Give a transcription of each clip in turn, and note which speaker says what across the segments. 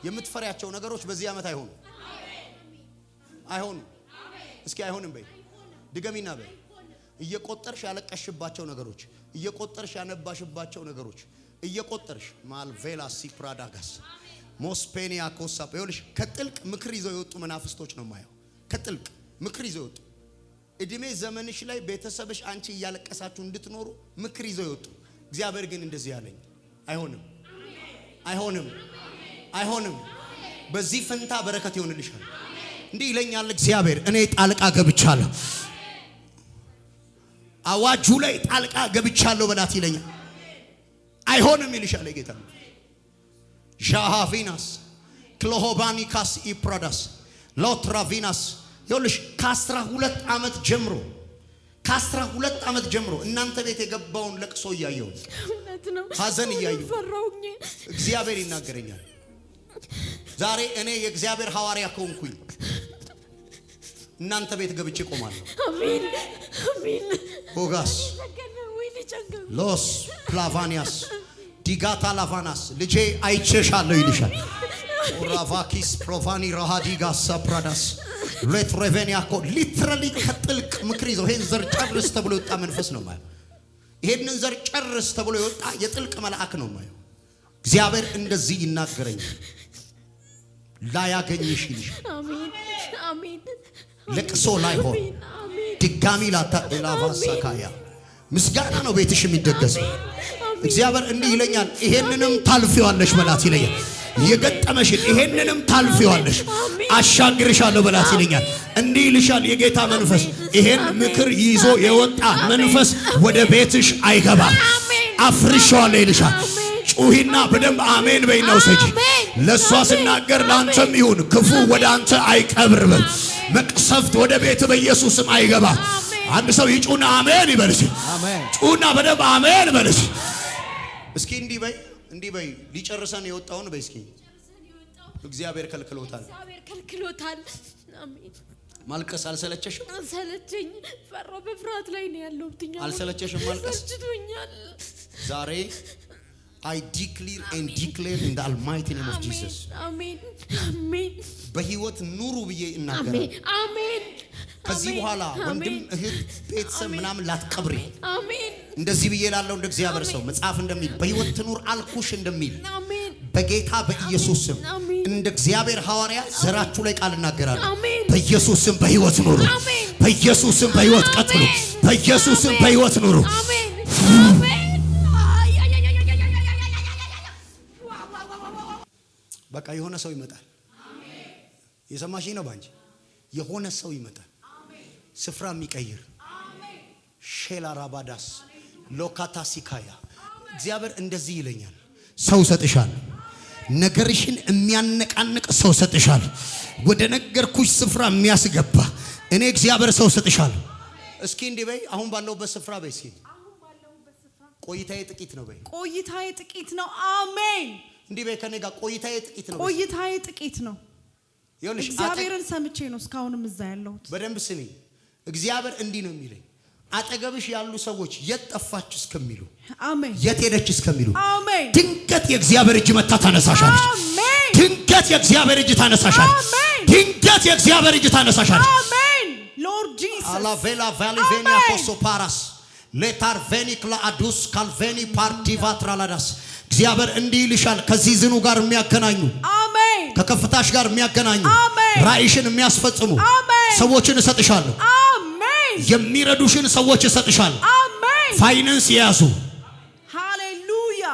Speaker 1: የምትፈሪያቸው ነገሮች በዚህ ዓመት አይሆኑ አይሆኑ እስኪ አይሆንም በይ ድገሚና በይ እየቆጠርሽ ያለቀሽባቸው ነገሮች እየቆጠርሽ ያነባሽባቸው ነገሮች እየቆጠርሽ ማልቬላ ሲፕራዳጋስ ሞስፔኒያ ኮሳፕ ይኸውልሽ ከጥልቅ ምክር ይዘው የወጡ መናፍስቶች ነው ማየው ከጥልቅ ምክር ይዘው የወጡ እድሜ ዘመንሽ ላይ ቤተሰብሽ አንቺ እያለቀሳችሁ እንድትኖሩ ምክር ይዘው የወጡ እግዚአብሔር ግን እንደዚህ ያለኝ አይሆንም አይሆንም አይሆንም በዚህ ፈንታ በረከት ይሆንልሻል እንዲህ ይለኛል እግዚአብሔር እኔ ጣልቃ ገብቻለሁ አዋጁ ላይ ጣልቃ ገብቻለሁ በላት ይለኛል አይሆንም ይልሻል ጌታ ጃሃቪናስ ክሎሆባኒካስ ኢፕራዳስ ሎትራቪናስ ይኸውልሽ ከ12 ዓመት ጀምሮ እናንተ ቤት የገባውን ለቅሶ እያየሁ ሐዘን እያየሁ እግዚአብሔር ይናገረኛል ዛሬ እኔ የእግዚአብሔር ሐዋርያ ከሆንኩኝ እናንተ ቤት ገብቼ ቆማለሁ
Speaker 2: አሜን አሜን
Speaker 1: ሆጋስ ሎስ ፕላቫኒያስ ዲጋታ ላቫናስ ልጄ አይቼሻለሁ ይልሻል ኦራቫኪስ ፕሮቫኒ ራሃዲጋ ሳፕራዳስ ሬትሬቬኒያኮ ሊትራሊ ከጥልቅ ምክር ይዘው ይሄን ዘር ጨርስ ተብሎ የወጣ መንፈስ ነው ማለት ይሄንን ዘር ጨርስ ተብሎ የወጣ የጥልቅ መልአክ ነው ማለት እግዚአብሔር እንደዚህ ይናገረኛል ላያገኝሽ ይልሻል
Speaker 2: አሜን አሜን
Speaker 1: ለቅሶ ላይሆን ድጋሚ ላቫሳካያ ምስጋና ነው ቤትሽ የሚደገሰው እግዚአብሔር እንዲህ ይለኛል ይሄንንም ታልፊዋለሽ በላት ይለኛል የገጠመሽን ይሄንንም ታልፊዋለሽ አሻግርሻለሁ በላት ይለኛል እንዲህ ይልሻል የጌታ መንፈስ ይሄን ምክር ይዞ የወጣ መንፈስ ወደ ቤትሽ አይገባም አፍርሻለሁ ይልሻል ጩሂና በደንብ አሜን በይናው ሰጂ ለሷ ስናገር ላንተም ይሁን ክፉ ወደ አንተ አይቀርብም መቅሰፍት ወደ ቤት በኢየሱስም አይገባ አንድ ሰው ይጩና አሜን ይበልሽ
Speaker 3: አሜን
Speaker 1: ጩና በደንብ አሜን በልሽ እስኪ እንዲህ በይ ሊጨርሰን የወጣውን በይ እስኪ እግዚአብሔር ከልክሎታል
Speaker 2: አሜን
Speaker 1: ማልቀስ አልሰለቸሽም
Speaker 2: አልሰለቸኝ ፈራው በፍርሃት ላይ ነው ያለው ትኛው
Speaker 1: አልሰለቸሽም ማልቀስ ዛሬ I declare and declare in the almighty name of Jesus
Speaker 2: አሜን አሜን
Speaker 1: በህይወት ኑሩ ብዬ እናገራለሁ
Speaker 2: አሜን
Speaker 1: ከዚህ በኋላ ወንድም እህት ቤተሰብ ምናምን ላትቀብሪ
Speaker 2: አሜን
Speaker 1: እንደዚህ ብዬ ላለው እንደ እግዚአብሔር ሰው መጽሐፍ እንደሚል በህይወት ትኑር አልኩሽ እንደሚል
Speaker 2: አሜን
Speaker 1: በጌታ በኢየሱስ ስም እንደ እግዚአብሔር ሐዋርያ ዘራችሁ ላይ ቃል እናገራለሁ
Speaker 2: አሜን
Speaker 1: በኢየሱስ ስም በህይወት ኑሩ በኢየሱስ ስም በህይወት ቀጥሉ በኢየሱስ ስም በህይወት ኑሩ
Speaker 2: አሜን
Speaker 1: በቃ የሆነ ሰው ይመጣል አሜን የሰማሽኝ ነው ባንቺ የሆነ ሰው ይመጣል አሜን ስፍራ የሚቀይር አሜን ሼላ ራባዳስ ሎካታሲካያ እግዚአብሔር እንደዚህ ይለኛል ሰው ሰጥሻል ነገርሽን የሚያነቃንቅ ሰው ሰጥሻል ወደ ነገርኩሽ ስፍራ የሚያስገባ እኔ እግዚአብሔር ሰው ሰጥሻል እስኪ እንዲህ በይ አሁን ባለውበት ስፍራ በይ እስኪ ቆይታዬ ጥቂት ነው በይ
Speaker 4: ቆይታዬ ጥቂት ነው አሜን
Speaker 1: እንዲህ በይ ከኔ ጋር ቆይታዬ ጥቂት ነው
Speaker 4: ቆይታዬ ጥቂት ነው
Speaker 1: ይኸውልሽ
Speaker 4: እግዚአብሔርን ሰምቼ ነው እስካሁንም እዛ ያለሁት
Speaker 1: በደንብ ስሚ እግዚአብሔር እንዲህ ነው የሚለኝ አጠገብሽ ያሉ ሰዎች የት ጠፋች እስከሚሉ
Speaker 4: አሜን
Speaker 1: የት ሄደች እስከሚሉ
Speaker 4: አሜን
Speaker 1: ድንገት የእግዚአብሔር እጅ መታ ታነሳሻለች
Speaker 4: አሜን
Speaker 1: ድንገት የእግዚአብሔር እጅ ታነሳሻለች
Speaker 4: አሜን
Speaker 1: ድንገት የእግዚአብሔር እጅ ታነሳሻለች
Speaker 4: አሜን ሎርድ ጂሰስ
Speaker 1: አላቬላ ቫሊቬኒያ ኮሶፓራስ ለታርቬኒክላ አዱስ ካልቬኒ ፓርቲቫትራላዳስ እግዚአብሔር እንዲህ ይልሻል ከዚህ ዝኑ ጋር የሚያገናኙ
Speaker 4: አሜን
Speaker 1: ከከፍታሽ ጋር የሚያገናኙ
Speaker 4: አሜን
Speaker 1: ራእይሽን የሚያስፈጽሙ
Speaker 4: አሜን
Speaker 1: ሰዎችን እሰጥሻለሁ
Speaker 4: አሜን
Speaker 1: የሚረዱሽን ሰዎች እሰጥሻለሁ
Speaker 4: አሜን
Speaker 1: ፋይናንስ የያዙ
Speaker 4: ሃሌሉያ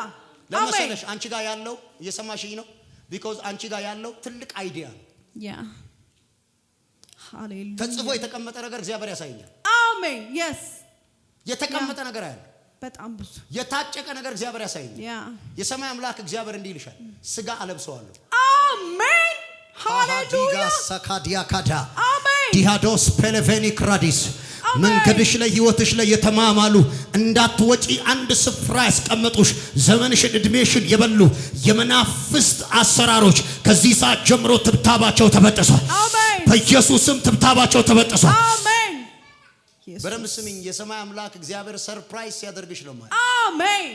Speaker 1: ለመሰለሽ አንቺ ጋር ያለው እየሰማሽኝ ነው ቢኮዝ አንቺ ጋር ያለው ትልቅ አይዲያ
Speaker 4: ያ ሃሌሉያ
Speaker 1: ተጽፎ የተቀመጠ ነገር እግዚአብሔር ያሳየኛል
Speaker 4: አሜን yes
Speaker 1: የተቀመጠ ነገር አለ
Speaker 4: በጣም ብዙ
Speaker 1: የታጨቀ ነገር እግዚአብሔር ያሳየኛል
Speaker 4: ያ
Speaker 1: የሰማይ አምላክ እግዚአብሔር እንዲህ ይልሻል ስጋ አለብሰዋለሁ
Speaker 4: አሜን ሃሌሉያ
Speaker 1: ሰካዲያ ካዳ
Speaker 4: አሜን
Speaker 1: ዲሃዶስ ፔሌቬኒ ክራዲስ መንገድሽ ላይ ህይወትሽ ላይ የተማማሉ እንዳትወጪ አንድ ስፍራ ያስቀመጡሽ ዘመንሽን እድሜሽን የበሉ የመናፍስት አሰራሮች ከዚህ ሰዓት ጀምሮ ትብታባቸው ተበጠሷል
Speaker 4: አሜን
Speaker 1: በኢየሱስም ትብታባቸው ተበጠሷል
Speaker 4: አሜን
Speaker 1: በደም ስሚኝ የሰማይ አምላክ እግዚአብሔር ሰርፕራይዝ ሲያደርግሽ ነው ማለት
Speaker 4: አሜን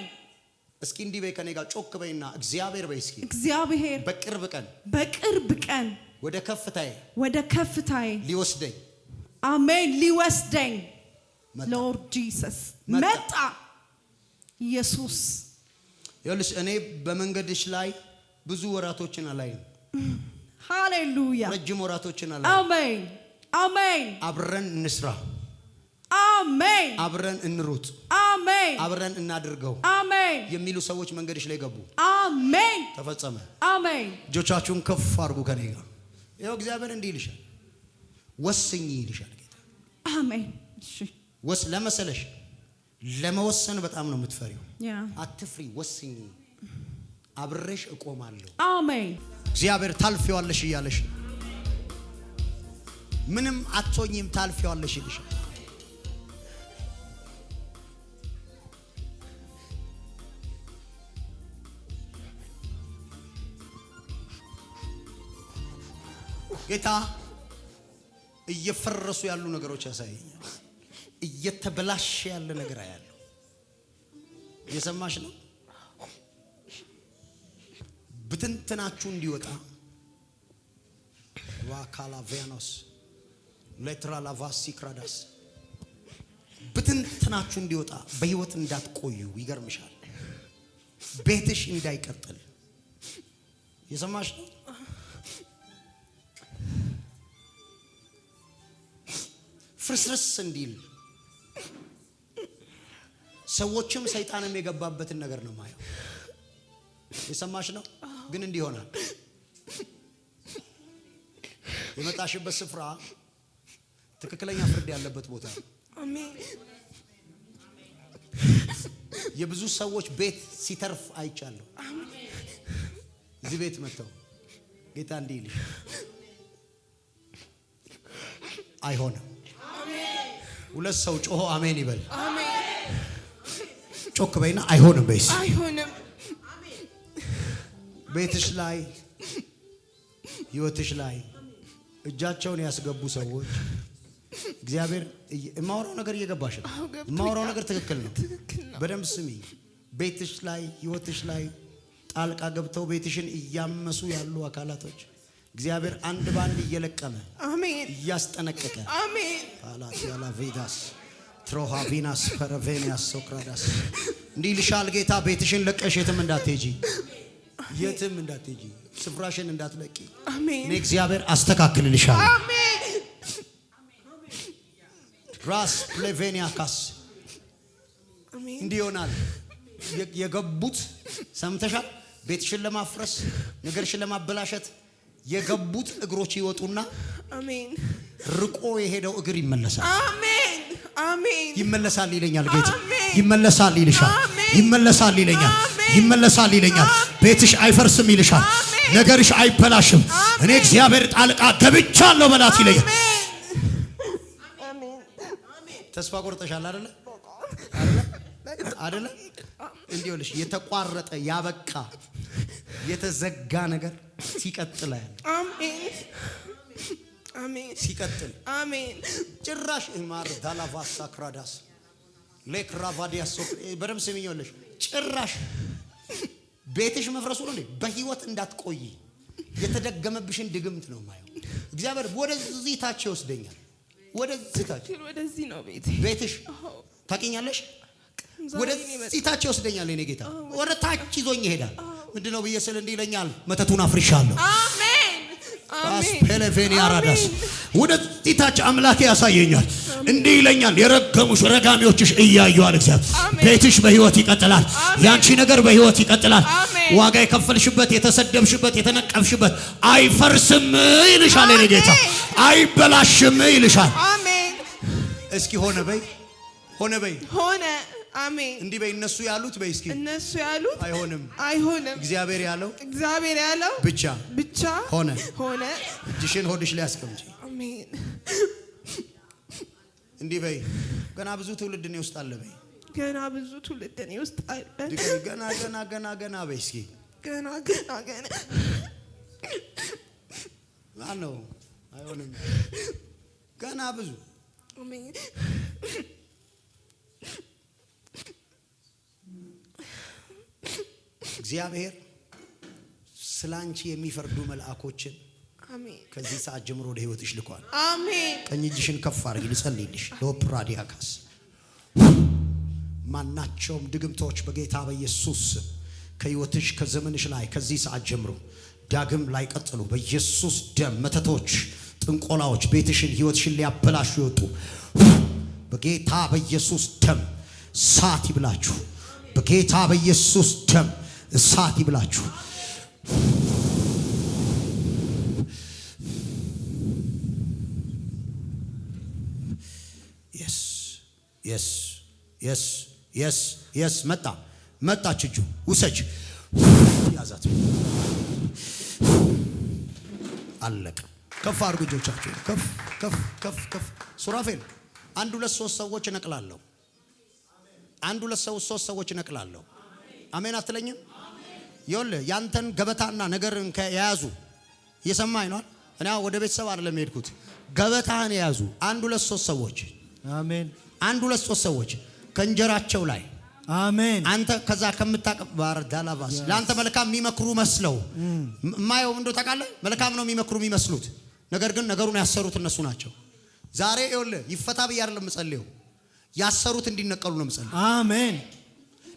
Speaker 1: እስኪ እንዲህ በይ ከኔ ጋር ጮክ በይና እግዚአብሔር በይ እስኪ
Speaker 4: እግዚአብሔር በቅርብ ቀን ወደ ከፍታዬ
Speaker 1: ሊወስደኝ
Speaker 4: አሜን ሊወስደኝ ሎርድ ጂሰስ መጣ ኢየሱስ
Speaker 1: ይኸውልሽ እኔ በመንገድሽ ላይ ብዙ ወራቶችን አላይም
Speaker 4: ሃሌሉያ
Speaker 1: ረጅም ወራቶችን አላይም
Speaker 4: አሜን አሜን
Speaker 1: አብረን እንስራ
Speaker 4: አሜን
Speaker 1: አብረን እንሩጥ
Speaker 4: አሜን
Speaker 1: አብረን እናድርገው
Speaker 4: አሜን
Speaker 1: የሚሉ ሰዎች መንገድሽ ላይ ገቡ
Speaker 4: አሜን
Speaker 1: ተፈጸመ
Speaker 4: አሜን
Speaker 1: እጆቻችሁን ከፍ አድርጉ ከኔ ጋር ይኸው እግዚአብሔር እንዲህ ይልሻል ወስኝ ይልሻል ጌታ
Speaker 4: አሜን እሺ
Speaker 1: ለመሰለሽ ለመወሰን በጣም ነው የምትፈሪው
Speaker 4: ያ
Speaker 1: አትፍሪ ወስኝ አብረሽ እቆማለሁ
Speaker 4: አሜን
Speaker 1: እግዚአብሔር ታልፊዋለሽ እያለሽ ምንም አትሆኝም ታልፊዋለሽ ይልሻል ጌታ እየፈረሱ ያሉ ነገሮች ያሳየኛል እየተበላሸ ያለ ነገር አያለሁ እየሰማሽ ነው ብትንትናችሁ እንዲወጣ ዋካላቬኖስ ሌትራላቫሲ ክራዳስ ብትንትናችሁ እንዲወጣ በህይወት እንዳትቆዩ ይገርምሻል ቤትሽ እንዳይቀጥል እየሰማሽ ነው ፍርስርስ እንዲል ሰዎችም ሰይጣንም የገባበትን ነገር ነው ማየው የሰማሽ ነው ግን እንዲህ ይሆናል የመጣሽበት ስፍራ ትክክለኛ ፍርድ ያለበት ቦታ
Speaker 2: አሜን
Speaker 1: የብዙ ሰዎች ቤት ሲተርፍ አይቻለሁ እዚህ ቤት መጥተው ጌታ እንዲህ ይልሽ አይሆንም ሁለት ሰው ጮሆ አሜን ይበል
Speaker 2: አሜን
Speaker 1: ጮክ በይና አይሆንም በይስ
Speaker 2: አይሆንም
Speaker 1: ቤትሽ ላይ ህይወትሽ ላይ እጃቸውን ያስገቡ ሰዎች እግዚአብሔር የማወራው ነገር እየገባሽ ነው የማወራው ነገር ትክክል ነው በደንብ ስሚ ቤትሽ ላይ ህይወትሽ ላይ ጣልቃ ገብተው ቤትሽን እያመሱ ያሉ አካላቶች እግዚአብሔር አንድ ባንድ እየለቀመ
Speaker 2: አሜን
Speaker 1: እያስጠነቀቀ
Speaker 2: አሜን
Speaker 1: ፓላቲያላ ቬዳስ ትሮሃቪናስ ፐረቬኒያስ ሶክራዳስ እንዲህ ልሻል ጌታ ቤትሽን ለቀሽ የትም እንዳትሄጂ ስፍራሽን እንዳትለቂ
Speaker 2: አሜን
Speaker 1: እኔ እግዚአብሔር አስተካክልልሻለሁ
Speaker 2: አሜን
Speaker 1: ራስ ፕሌቬኒያካስ
Speaker 2: አሜን
Speaker 1: እንዲህ ይሆናል የገቡት ሰምተሻል ቤትሽን ለማፍረስ ነገርሽን ለማበላሸት የገቡት እግሮች ይወጡና
Speaker 2: አሜን
Speaker 1: ርቆ የሄደው እግር ይመለሳል
Speaker 2: አሜን አሜን
Speaker 1: ይመለሳል ይለኛል ጌታ ይመለሳል ይልሻል ይመለሳል ይለኛል ይመለሳል ይለኛል ቤትሽ አይፈርስም ይልሻል ነገርሽ አይበላሽም እኔ እግዚአብሔር ጣልቃ ገብቻለሁ በላት ይለኛል
Speaker 2: አሜን
Speaker 1: ተስፋ ቆርጠሻል አይደለ እንዲህ ልሽ የተቋረጠ ያበቃ የተዘጋ ነገር ሲቀጥል አይደል
Speaker 2: አሜን አሜን
Speaker 1: ሲቀጥል
Speaker 2: አሜን
Speaker 1: ጭራሽ ማር ዳላቫሳ ክራዳስ ለክራቫዲያስ በደም ስሚኞልሽ ጭራሽ ቤትሽ መፍረሱ ነው እንዴ በህይወት እንዳትቆይ የተደገመብሽን ድግምት ነው ማየው እግዚአብሔር ወደዚህ ታች ይወስደኛል
Speaker 2: ወደዚህ ነው
Speaker 1: ቤትሽ ታቂኛለሽ ወደዚህ ታች ይወስደኛል የኔ ጌታ ወደ ታች ይዞኝ ይሄዳል ምንድነው በየሰል እንዲህ ይለኛል መተቱን አፍርሻለሁ
Speaker 2: አሜን
Speaker 1: አስፔሌቬኒያ ራዳስ ወደዚህ ታች አምላኬ ያሳየኛል እንዲህ ይለኛል የረገሙሽ ረጋሚዎችሽ እያዩአል እግዚአብሔር ቤትሽ በህይወት ይቀጥላል ያንቺ ነገር በህይወት ይቀጥላል ዋጋ የከፈልሽበት የተሰደብሽበት የተነቀፍሽበት አይፈርስም ይልሻል የኔ ጌታ አይበላሽም ይልሻል
Speaker 2: አሜን
Speaker 1: እስኪ ሆነ በይ
Speaker 2: ሆነ አሜን
Speaker 1: እንዲህ በይ እነሱ ያሉት በይ እስኪ
Speaker 2: እነሱ ያሉት
Speaker 1: አይሆንም እግዚአብሔር ያለው ብቻ ሆነ እጅሽን ሆድሽ ላይ አስቀምጪ
Speaker 2: አሜን
Speaker 1: እንዲህ በይ ገና ብዙ ትውልድ እኔ ውስጥ አለ በይ
Speaker 2: ገና ብዙ ትውልድ እኔ ውስጥ አለ
Speaker 1: ገና በይ እስኪ
Speaker 2: ገና
Speaker 1: ማነው አይሆንም ገና ብዙ
Speaker 2: አሜን
Speaker 1: እግዚአብሔር ስላንቺ የሚፈርዱ መልአኮችን
Speaker 2: አሜን
Speaker 1: ከዚህ ሰዓት ጀምሮ ወደ ህይወትሽ ልኳል።
Speaker 2: አሜን
Speaker 1: ቀኝ እጅሽን ከፍ አድርጊ ልጸልይልሽ። ሎፕራዲያካስ ማናቸውም ድግምቶች በጌታ በኢየሱስ ከህይወትሽ ከዘመንሽ ላይ ከዚህ ሰዓት ጀምሮ ዳግም ላይ ቀጥሉ በኢየሱስ ደም። መተቶች፣ ጥንቆላዎች ቤትሽን ህይወትሽን ሊያበላሹ ይወጡ በጌታ በኢየሱስ ደም እሳት ይብላችሁ። በጌታ በኢየሱስ ደም እሳት ይብላችሁ። የስ መጣች እጁ ውሰጅ ያዛት። አለቀ። ከፍ አድርጉ እጆቻችሁ ከፍ ከፍ ከፍ ከፍ። ሱራፌል 1 2 3 ሰዎች እነቅላለሁ። 1 2 3 ሰዎች እነቅላለሁ። አሜን አትለኝም? ይኸውልህ ያንተን ገበታና ነገርን ከያዙ እየሰማኝ ነው። እኔ ወደ ቤተሰብ አይደለም የሄድኩት። ገበታህን የያዙ 1 2 3 ሰዎች
Speaker 3: አሜን።
Speaker 1: 1 2 3 ሰዎች ከእንጀራቸው ላይ
Speaker 3: አሜን።
Speaker 1: አንተ ከዛ ከምታቀባር ዳላባስ ለአንተ መልካም የሚመክሩ መስለው ማየው እንደው ታውቃለህ፣ መልካም ነው የሚመክሩ የሚመስሉት፣ ነገር ግን ነገሩን ያሰሩት እነሱ ናቸው። ዛሬ ይኸውልህ ይፈታ ብዬ አይደለም የምጸልየው፣ ያሰሩት እንዲነቀሉ ነው የምጸልየው።
Speaker 3: አሜን።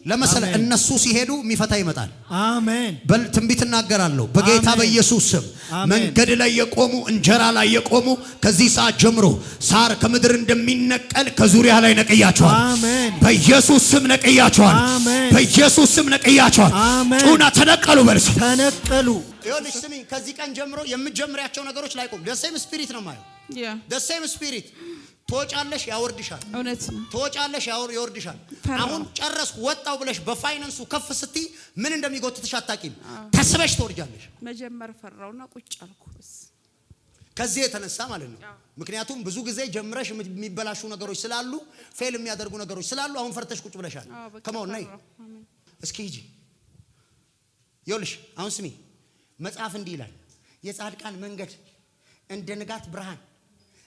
Speaker 1: ለምሳሌ እነሱ ሲሄዱ የሚፈታ ይመጣል።
Speaker 3: አሜን።
Speaker 1: በትንቢት እናገራለሁ በጌታ በኢየሱስ ስም። መንገድ ላይ የቆሙ እንጀራ ላይ የቆሙ ከዚህ ሰዓት ጀምሮ ሳር ከምድር እንደሚነቀል ከዙሪያ ላይ ነቅያቸዋል።
Speaker 3: አሜን።
Speaker 1: በኢየሱስ ስም ነቅያቸዋል። በኢየሱስ ስም ነቅያቸዋል። ጩና ተነቀሉ በርስ
Speaker 3: ተነቀሉ።
Speaker 1: ይኸውልሽ ስሚ፣ ከዚህ ቀን ጀምሮ የምትጀምሪያቸው ነገሮች ላይ ቆም። ደሴም ስፒሪት ነው ማለት ደሴም ስፒሪት ትወጫለሽ ያወርድሻል።
Speaker 2: እውነት ነው።
Speaker 1: ትወጫለሽ ያወርድሻል። አሁን ጨረስኩ ወጣው ብለሽ በፋይናንሱ ከፍ ስትይ ምን እንደሚጎትትሽ አታቂም። ተስበሽ ትወርጃለሽ።
Speaker 2: መጀመር ፈራውና ቁጭ አልኩ።
Speaker 1: ከዚህ የተነሳ ማለት ነው። ምክንያቱም ብዙ ጊዜ ጀምረሽ የሚበላሹ ነገሮች ስላሉ፣ ፌል የሚያደርጉ ነገሮች ስላሉ አሁን ፈርተሽ ቁጭ ብለሻል። ከመሆን ነይ እስኪ ሂጂ። ይኸውልሽ አሁን ስሚ፣ መጽሐፍ እንዲህ ይላል፣ የጻድቃን መንገድ እንደ ንጋት ብርሃን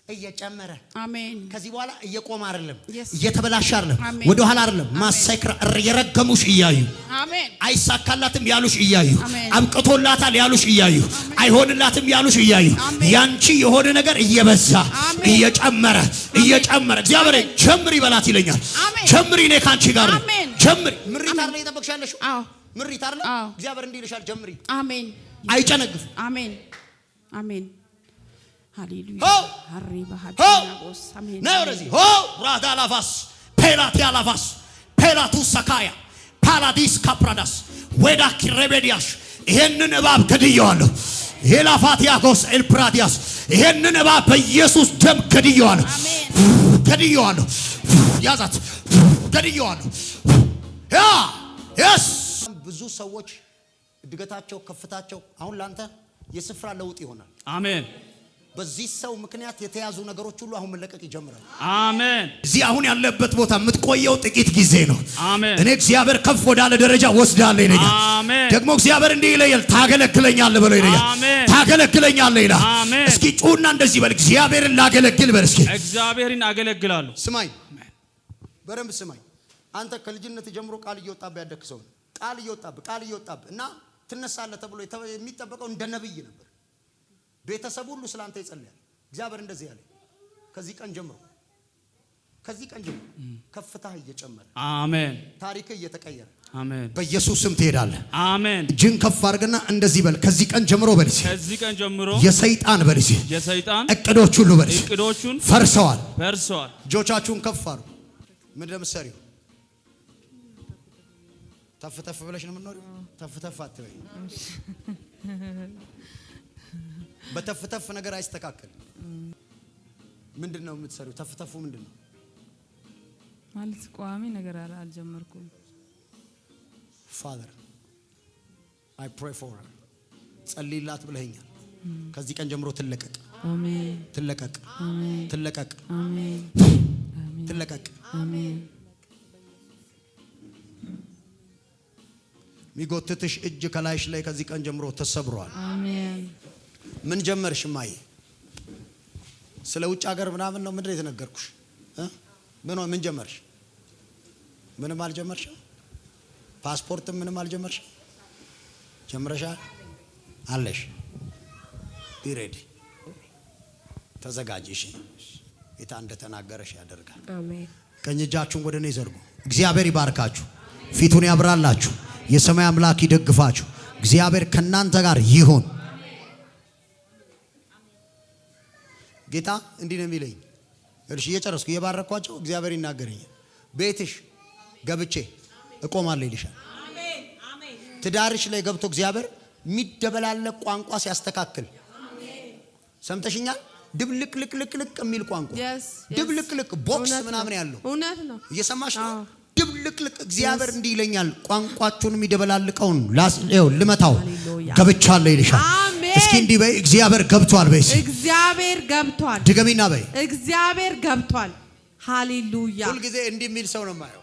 Speaker 1: እየጨመረ
Speaker 2: አሜን።
Speaker 1: ከዚህ በኋላ እየቆመ አይደለም፣ እየተበላሸ አይደለም፣ ወደ ኋላ አይደለም። ማሳይክራ የረገሙሽ እያዩ
Speaker 2: አሜን፣
Speaker 1: አይሳካላትም ያሉሽ እያዩ፣ አብቅቶላታል ያሉሽ እያዩ፣ አይሆንላትም ያሉሽ እያዩ፣ ያንቺ የሆነ ነገር እየበዛ እየጨመረ እየጨመረ እግዚአብሔር ጀምሪ በላት ይለኛል። ጀምሪ፣ እኔ ካንቺ ጋር ነኝ። ጀምሪ። ምሪት አይደል እየጠበቅሻለሽ? አዎ ምሪት አይደል? እግዚአብሔር እንዲህ ይልሻል፣ ጀምሪ።
Speaker 2: አሜን።
Speaker 1: አይጨነግፍ።
Speaker 2: አሜን አሜን። ሃሌሉያ አሪባ
Speaker 1: ሃዲናጎስ አሜን። ነውረዚ ሆ ራዳላቫስ ፔላቲያላቫስ ፔላቱ ሰካያ ፓላዲስ ካፕራዳስ ወዳኪ ሬቤዲያሽ ይሄንን እባብ ገድየዋለሁ። ሄላፋቲያጎስ ኤልፕራዲያስ ይሄንን እባብ በኢየሱስ ደም ገድየዋለሁ። ገድየዋለሁ። ያዛት ገድየዋለሁ። ያስ ብዙ ሰዎች እድገታቸው ከፍታቸው አሁን ላንተ የስፍራ ለውጥ ይሆናል።
Speaker 5: አሜን።
Speaker 1: በዚህ ሰው ምክንያት የተያዙ ነገሮች ሁሉ አሁን መለቀቅ ይጀምራል።
Speaker 5: አሜን።
Speaker 1: እዚህ አሁን ያለበት ቦታ የምትቆየው ጥቂት ጊዜ ነው።
Speaker 5: አሜን።
Speaker 1: እኔ እግዚአብሔር ከፍ ወዳለ ደረጃ ወስዳለሁ ይለኛል።
Speaker 5: አሜን።
Speaker 1: ደግሞ እግዚአብሔር እንዲህ ይለኛል፣ ታገለግለኛለህ ብሎ ይለኛል።
Speaker 5: አሜን።
Speaker 1: ታገለግለኛለህ ይላል።
Speaker 5: አሜን።
Speaker 1: እስኪ ጩና እንደዚህ በል፣ እግዚአብሔርን ላገለግል በል። እስኪ
Speaker 5: እግዚአብሔርን አገለግላለሁ።
Speaker 1: ስማኝ፣ በደንብ ስማኝ። አንተ ከልጅነት ጀምሮ ቃል እየወጣብህ ያደግክ ሰው ነህ። ቃል እየወጣብህ እና ትነሳለህ ተብሎ የሚጠበቀው እንደ ነብይ ነበር። ቤተሰብ ሁሉ ስላንተ ይጸልያል። እግዚአብሔር እንደዚህ ያለ ከዚህ ቀን ጀምሮ ከፍታህ እየጨመረ
Speaker 5: አሜን፣
Speaker 1: ታሪክ እየተቀየረ
Speaker 5: አሜን፣
Speaker 1: በኢየሱስ ስም ትሄዳለህ።
Speaker 5: አሜን።
Speaker 1: እጅን ከፍ አድርግና እንደዚህ በል፣ ከዚህ ቀን ጀምሮ በል፣
Speaker 5: ከዚህ ቀን ጀምሮ
Speaker 1: የሰይጣን በል፣
Speaker 5: የሰይጣን
Speaker 1: እቅዶች ሁሉ በል፣
Speaker 5: እቅዶቹን
Speaker 1: ፈርሰዋል።
Speaker 5: እጆቻችሁን
Speaker 1: ከፍ አድርጉ። ምን እንደምትሰሪው ተፍ ተፍ ብለሽ ነው የምትኖሪው። ተፍ ተፍ አትበይ። በተፍተፍ ነገር አይስተካከልም። ምንድነው የምትሰሪው? ተፍተፉ ምንድነው
Speaker 6: ማለት? ቋሚ ነገር አልጀመርኩም።
Speaker 1: Father, I pray for her. ጸልይላት ብለኸኛል። ከዚህ ቀን ጀምሮ ትለቀቅ።
Speaker 6: አሜን።
Speaker 1: ትለቀቅ።
Speaker 6: አሜን።
Speaker 1: ትለቀቅ።
Speaker 6: አሜን።
Speaker 1: ትለቀቅ።
Speaker 6: አሜን።
Speaker 1: ሚጎትትሽ እጅ ከላይሽ ላይ ከዚህ ቀን ጀምሮ ተሰብሯል።
Speaker 6: አሜን።
Speaker 1: ምን ጀመርሽ ማይ? ስለ ውጭ ሀገር ምናምን ነው ምንድነው የተነገርኩሽ? ምን ጀመርሽ? ምንም አልጀመርሽ? ፓስፖርት ምንም አልጀመርሽ? ጀምረሻል አለሽ ቢሬዲ ተዘጋጅሽ ጌታ እንደተናገረሽ ያደርጋል
Speaker 2: አሜን
Speaker 1: ቀኝ እጃችሁን ወደ እኔ ዘርጉ እግዚአብሔር ይባርካችሁ ፊቱን ያብራላችሁ የሰማይ አምላክ ይደግፋችሁ እግዚአብሔር ከናንተ ጋር ይሁን ጌታ እንዲህ ነው የሚለኝ እርሽ እየጨረስኩ እየባረኳቸው እግዚአብሔር ይናገረኛል ቤትሽ ገብቼ እቆማለሁ ይልሻል አሜን አሜን ትዳርሽ ላይ ገብቶ እግዚአብሔር የሚደበላለቅ ቋንቋ ሲያስተካክል አሜን ሰምተሽኛል ድብልቅልቅልቅ የሚል ቋንቋ ድብልቅልቅ ቦክስ ምናምን ያለው
Speaker 2: እውነት ነው
Speaker 1: እየሰማሽ ነው ድብልቅልቅ እግዚአብሔር እንዲህ ይለኛል ቋንቋችሁን የሚደበላልቀውን ላስው ልመታው ገብቻለሁ ይልሻል እስኪ እንዲህ በይ እግዚአብሔር ገብቷል በይ
Speaker 4: እግዚአብሔር ገብቷል
Speaker 1: ድገሚና በይ
Speaker 4: እግዚአብሔር ገብቷል ሃሌሉያ
Speaker 1: ሁሉ ጊዜ እንዲህ የሚል ሰው ነው የማየው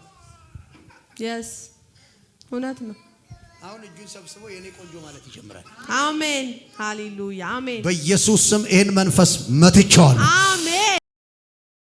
Speaker 2: እውነት ነው
Speaker 1: አሁን እጁን ሰብስቦ የኔ ቆንጆ ማለት ይጀምራል
Speaker 4: አሜን ሃሌሉያ አሜን
Speaker 1: በኢየሱስ ስም ይሄን መንፈስ መትቻለሁ